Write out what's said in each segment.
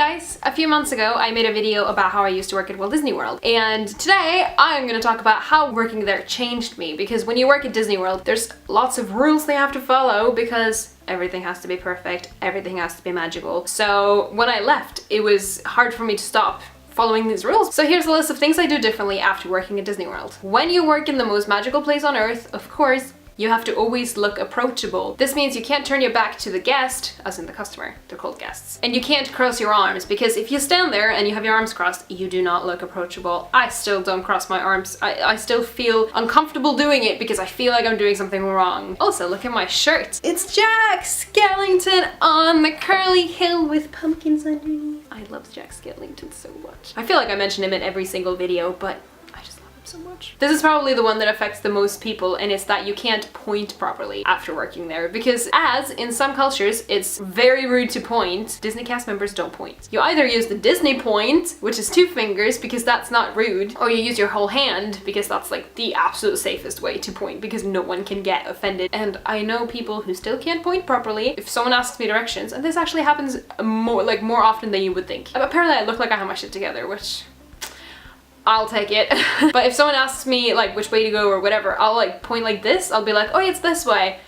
guys! A few months ago I made a video about how I used to work at Walt Disney World, and today I'm going to talk about how working there changed me, because when you work at Disney World there's lots of rules they have to follow because everything has to be perfect, everything has to be magical. So when I left it was hard for me to stop following these rules. So here's a list of things I do differently after working at Disney World. When you work in the most magical place on earth, of course, you have to always look approachable. This means you can't turn your back to the guest, as in the customer, they're called guests. And you can't cross your arms, because if you stand there and you have your arms crossed, you do not look approachable. I still don't cross my arms. I still feel uncomfortable doing it because I feel like I'm doing something wrong. Also, look at my shirt. It's Jack Skellington on the curly hill with pumpkins underneath. I love Jack Skellington so much. I feel like I mention him in every single video, but so much. This is probably the one that affects the most people, and it's that you can't point properly after working there, because as in some cultures it's very rude to point, Disney cast members don't point. You either use the Disney point, which is 2 fingers because that's not rude, or you use your whole hand because that's like the absolute safest way to point because no one can get offended. And I know people who still can't point properly. If someone asks me directions, and this actually happens more often than you would think. Apparently I look like I have my shit together, which I'll take it. But if someone asks me like which way to go or whatever, I'll like point like this. I'll be like, oh, it's this way.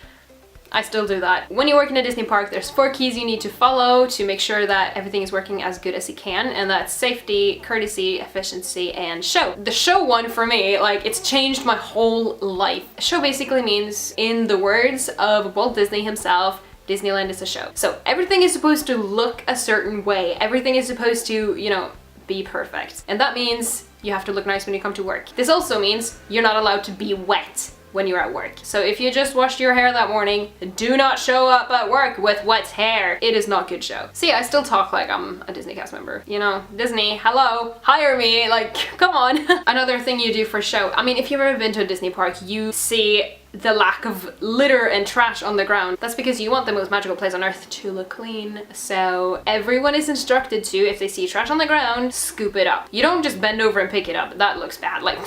I still do that. When you work in a Disney park, there's 4 keys you need to follow to make sure that everything is working as good as it can, and that's safety, courtesy, efficiency, and show. The show one for me, like, it's changed my whole life. Show basically means, in the words of Walt Disney himself, Disneyland is a show. So everything is supposed to look a certain way. Everything is supposed to, you know, be perfect. And that means you have to look nice when you come to work. This also means you're not allowed to be wet when you're at work. So if you just washed your hair that morning, do not show up at work with wet hair. It is not good show. See, I still talk like I'm a Disney cast member. You know, Disney, hello, hire me, like, come on. Another thing you do for show, I mean, if you've ever been to a Disney park, you see the lack of litter and trash on the ground. That's because you want the most magical place on earth to look clean. So everyone is instructed to, if they see trash on the ground, scoop it up. You don't just bend over and pick it up. That looks bad. Like,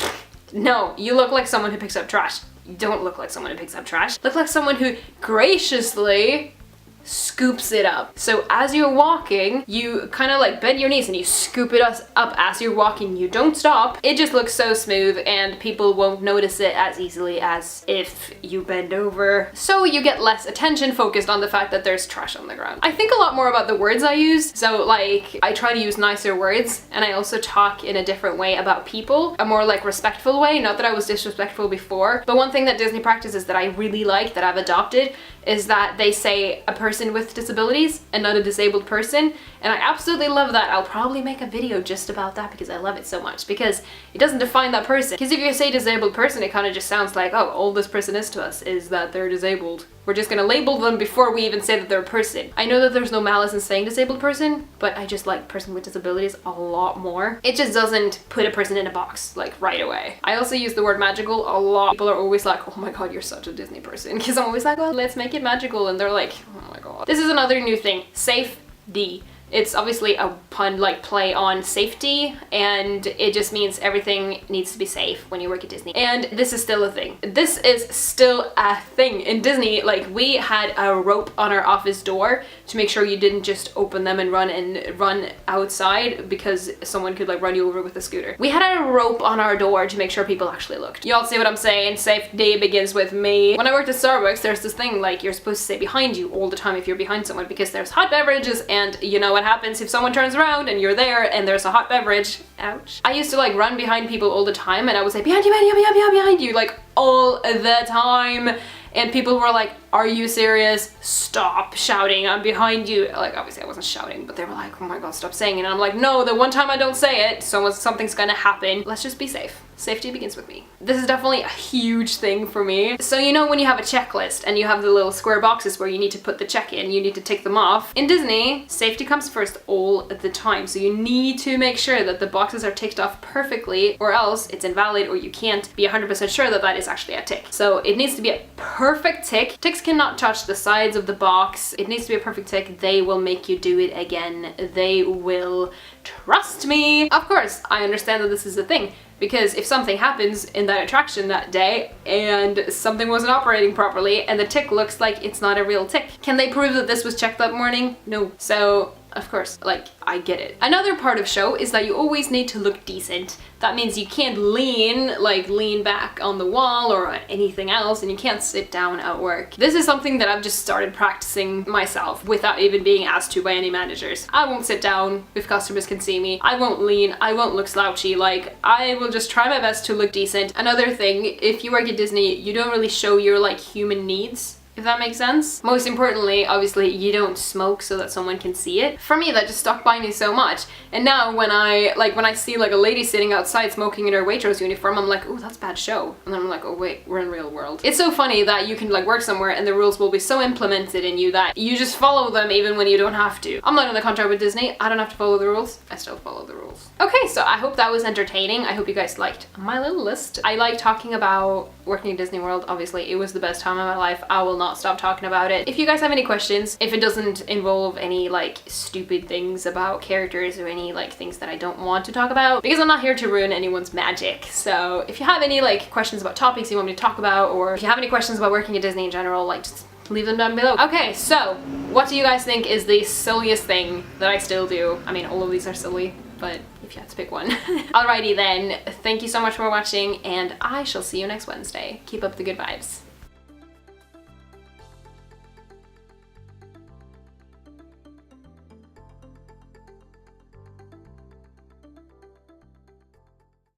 no, you look like someone who picks up trash. You don't look like someone who picks up trash. Look like someone who graciously scoops it up. So as you're walking, you kind of like bend your knees and you scoop it up as you're walking. You don't stop. It just looks so smooth and people won't notice it as easily as if you bend over. So you get less attention focused on the fact that there's trash on the ground. I think a lot more about the words I use. So like, I try to use nicer words, and I also talk in a different way about people, a more like respectful way. Not that I was disrespectful before, but one thing that Disney practices that I really like, that I've adopted, is that they say a person with disabilities and not a disabled person, and I absolutely love that. I'll probably make a video just about that because I love it so much, because it doesn't define that person. Because if you say disabled person, it kind of just sounds like, oh, all this person is to us is that they're disabled. We're just gonna label them before we even say that they're a person. I know that there's no malice in saying disabled person, but I just like person with disabilities a lot more. It just doesn't put a person in a box like right away. I also use the word magical a lot. People are always like, oh my god, you're such a Disney person, because I'm always like, well, let's make it magical, and they're like, oh my god. This is another new thing, safety. It's obviously a pun, like play on safety, and it just means everything needs to be safe when you work at Disney. And this is still a thing. This is still a thing. In Disney, like, we had a rope on our office door to make sure you didn't just open them and run outside because someone could like run you over with a scooter. We had a rope on our door to make sure people actually looked. Y'all see what I'm saying? Safety begins with me. When I worked at Starbucks, there's this thing like you're supposed to stay behind you all the time if you're behind someone, because there's hot beverages, and you know what happens if someone turns around and you're there and there's a hot beverage. Ouch. I used to like run behind people all the time, and I would say, behind you, behind you, behind you, behind you, like all the time. And people were like, are you serious? Stop shouting, I'm behind you. Like, obviously I wasn't shouting, but they were like, oh my god, stop saying it. And I'm like, no, the one time I don't say it, something's gonna happen. Let's just be safe. Safety begins with me. This is definitely a huge thing for me. So you know when you have a checklist and you have the little square boxes where you need to put the check in, you need to tick them off. In Disney, safety comes first all the time. So you need to make sure that the boxes are ticked off perfectly, or else it's invalid, or you can't be 100% sure that that is actually a tick. So it needs to be a perfect tick. Ticks cannot touch the sides of the box. It needs to be a perfect tick. They will make you do it again. They will. Trust me. Of course, I understand that this is a thing, because if something happens in that attraction that day and something wasn't operating properly and the tick looks like it's not a real tick, can they prove that this was checked that morning? No. So of course, like, I get it. Another part of show is that you always need to look decent. That means you can't lean back on the wall or anything else, and you can't sit down at work. This is something that I've just started practicing myself without even being asked to by any managers. I won't sit down if customers can see me. I won't lean, I won't look slouchy. Like, I will just try my best to look decent. Another thing, if you work at Disney, you don't really show your like human needs, if that makes sense. Most importantly, obviously, you don't smoke so that someone can see it. For me, that just stuck by me so much. And now when I see like a lady sitting outside smoking in her waitress uniform, I'm like, oh, that's bad show. And then I'm like, oh wait, we're in real world. It's so funny that you can like work somewhere and the rules will be so implemented in you that you just follow them even when you don't have to. I'm not on a contract with Disney. I don't have to follow the rules. I still follow the rules. Okay, so I hope that was entertaining. I hope you guys liked my little list. I like talking about working at Disney World. Obviously, it was the best time of my life. I will not stop talking about it. If you guys have any questions, if it doesn't involve any like stupid things about characters or any like things that I don't want to talk about, because I'm not here to ruin anyone's magic. So if you have any like questions about topics you want me to talk about, or if you have any questions about working at Disney in general, like just leave them down below. Okay, so what do you guys think is the silliest thing that I still do? I mean, all of these are silly, but if you had to pick one. Alrighty then, thank you so much for watching, and I shall see you next Wednesday. Keep up the good vibes.